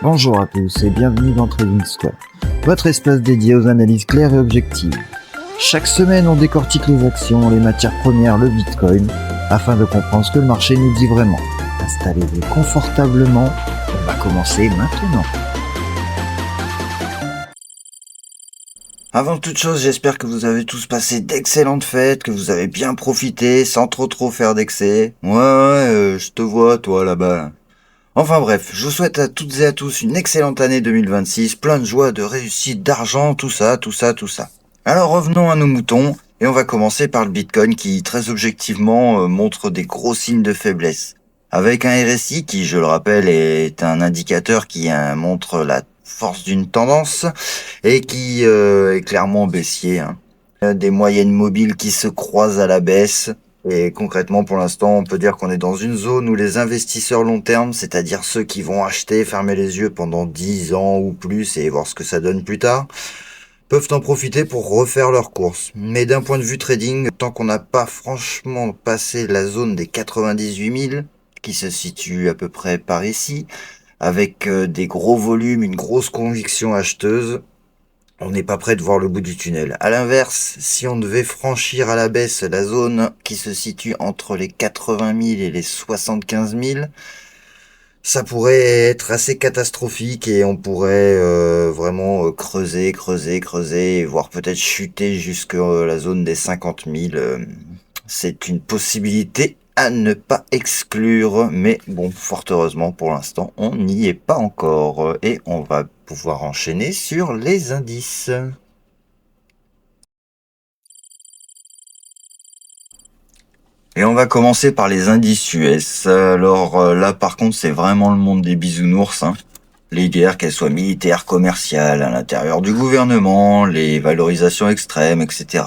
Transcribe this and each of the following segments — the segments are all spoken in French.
Bonjour à tous et bienvenue dans Trading Square, votre espace dédié aux analyses claires et objectives. Chaque semaine, on décortique les actions, les matières premières, le Bitcoin, afin de comprendre ce que le marché nous dit vraiment. Installez-vous confortablement, on va commencer maintenant. Avant toute chose, j'espère que vous avez tous passé d'excellentes fêtes, que vous avez bien profité sans trop faire d'excès. Ouais, je te vois toi là-bas. Enfin bref, je vous souhaite à toutes et à tous une excellente année 2026, plein de joie, de réussite, d'argent, tout ça. Alors revenons à nos moutons, et on va commencer par le Bitcoin qui, très objectivement, montre des gros signes de faiblesse. Avec un RSI qui, je le rappelle, est un indicateur qui montre la force d'une tendance, et qui est clairement baissier, hein. Des moyennes mobiles qui se croisent à la baisse. Et concrètement, pour l'instant, on peut dire qu'on est dans une zone où les investisseurs long terme, c'est-à-dire ceux qui vont acheter, fermer les yeux pendant 10 ans ou plus et voir ce que ça donne plus tard, peuvent en profiter pour refaire leurs courses. Mais d'un point de vue trading, tant qu'on n'a pas franchement passé la zone des 98 000, qui se situe à peu près par ici, avec des gros volumes, une grosse conviction acheteuse, on n'est pas prêt de voir le bout du tunnel. À l'inverse, si on devait franchir à la baisse la zone qui se situe entre les 80 000 et les 75 000, ça pourrait être assez catastrophique et on pourrait vraiment creuser, et voire peut-être chuter jusqu'à la zone des 50 000. C'est une possibilité à ne pas exclure, mais bon, fort heureusement pour l'instant, on n'y est pas encore et on va pouvoir enchaîner sur les indices. Et on va commencer par les indices US. Alors là, par contre, c'est vraiment le monde des bisounours, hein. Les guerres, qu'elles soient militaires, commerciales, à l'intérieur du gouvernement, les valorisations extrêmes, etc.,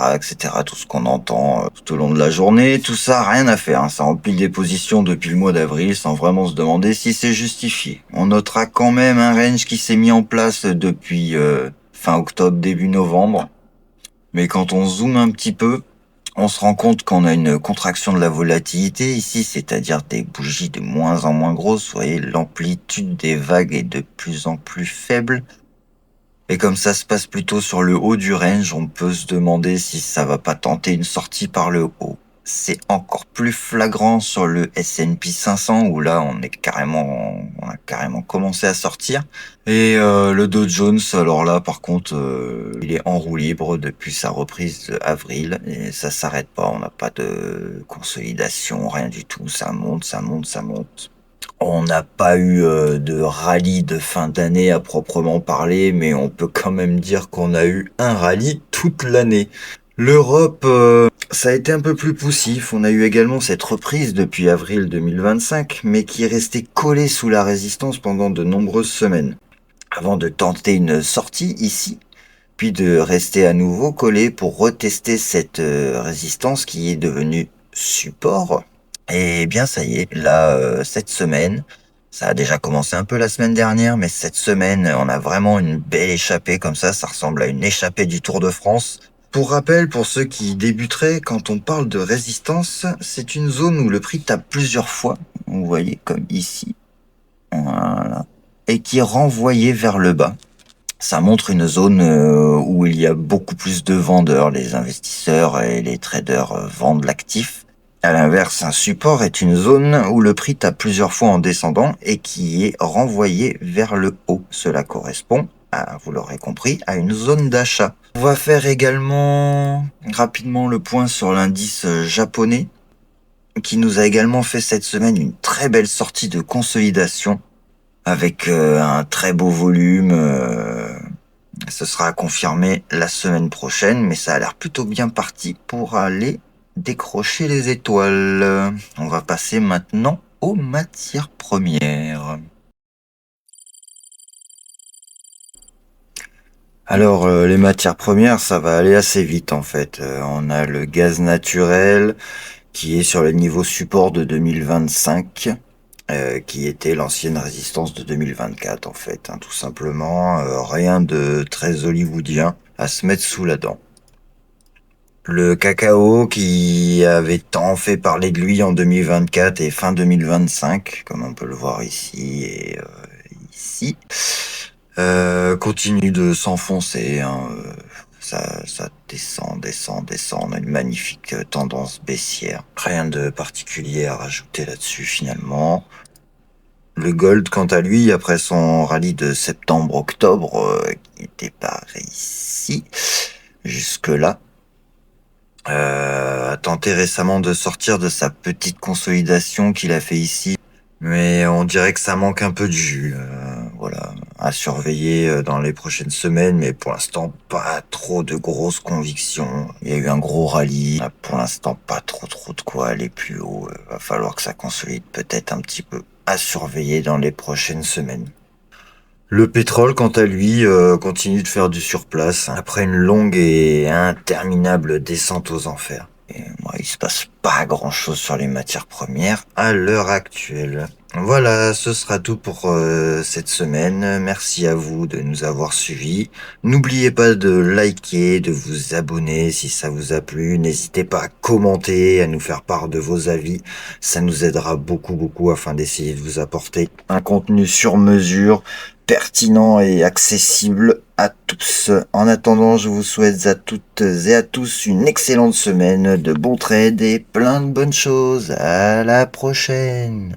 tout ce qu'on entend tout au long de la journée, tout ça, rien à faire, hein. Ça empile des positions depuis le mois d'avril sans vraiment se demander si c'est justifié. On notera quand même un range qui s'est mis en place depuis fin octobre, début novembre. Mais quand on zoome un petit peu, on se rend compte qu'on a une contraction de la volatilité ici, c'est-à-dire des bougies de moins en moins grosses. Vous voyez, l'amplitude des vagues est de plus en plus faible. Et comme ça se passe plutôt sur le haut du range, on peut se demander si ça va pas tenter une sortie par le haut. C'est encore plus flagrant sur le S&P 500 où là on a carrément commencé à sortir. Et le Dow Jones, alors là par contre, il est en roue libre depuis sa reprise de avril et ça s'arrête pas. On n'a pas de consolidation, rien du tout. Ça monte. On n'a pas eu de rallye de fin d'année à proprement parler, mais on peut quand même dire qu'on a eu un rallye toute l'année. L'Europe, ça a été un peu plus poussif. On a eu également cette reprise depuis avril 2025, mais qui est restée collée sous la résistance pendant de nombreuses semaines, avant de tenter une sortie ici, puis de rester à nouveau collée pour retester cette résistance qui est devenue support. Et bien ça y est, là, cette semaine, ça a déjà commencé un peu la semaine dernière, mais cette semaine, on a vraiment une belle échappée comme ça ressemble à une échappée du Tour de France. Pour rappel, pour ceux qui débuteraient, quand on parle de résistance, c'est une zone où le prix tape plusieurs fois, vous voyez comme ici, voilà, et qui est renvoyé vers le bas. Ça montre une zone où il y a beaucoup plus de vendeurs, les investisseurs et les traders vendent l'actif. À l'inverse, un support est une zone où le prix tape plusieurs fois en descendant et qui est renvoyé vers le haut. Cela correspond, vous l'aurez compris, à une zone d'achat. On va faire également rapidement le point sur l'indice japonais qui nous a également fait cette semaine une très belle sortie de consolidation avec un très beau volume. Ce sera à confirmer la semaine prochaine, mais ça a l'air plutôt bien parti pour aller décrocher les étoiles. On va passer maintenant aux matières premières. Alors, les matières premières, ça va aller assez vite en fait. On a le gaz naturel qui est sur le niveau support de 2025. qui était l'ancienne résistance de 2024 en fait, hein, tout simplement. Rien de très hollywoodien à se mettre sous la dent. Le cacao qui avait tant fait parler de lui en 2024 et fin 2025, comme on peut le voir ici et ici, continue de s'enfoncer, hein. Ça descend, descend, descend. On a une magnifique tendance baissière. Rien de particulier à rajouter là-dessus finalement. Le Gold, quant à lui, après son rallye de septembre-octobre, qui n'était pas réussi jusque-là, a tenté récemment de sortir de sa petite consolidation qu'il a fait ici. Mais on dirait que ça manque un peu de jus. Voilà, à surveiller dans les prochaines semaines, mais pour l'instant, pas trop de grosses convictions. Il y a eu un gros rallye. Pour l'instant, pas trop de quoi aller plus haut. Va falloir que ça consolide peut-être un petit peu. À surveiller dans les prochaines semaines. Le pétrole, quant à lui, continue de faire du surplace après une longue et interminable descente aux enfers. Et moi, il se passe pas grand-chose sur les matières premières à l'heure actuelle. Voilà, ce sera tout pour cette semaine. Merci à vous de nous avoir suivis. N'oubliez pas de liker, de vous abonner si ça vous a plu. N'hésitez pas à commenter, à nous faire part de vos avis. Ça nous aidera beaucoup afin d'essayer de vous apporter un contenu sur mesure, pertinent et accessible à tous. En attendant, je vous souhaite à toutes et à tous une excellente semaine, de bons trades et plein de bonnes choses. À la prochaine.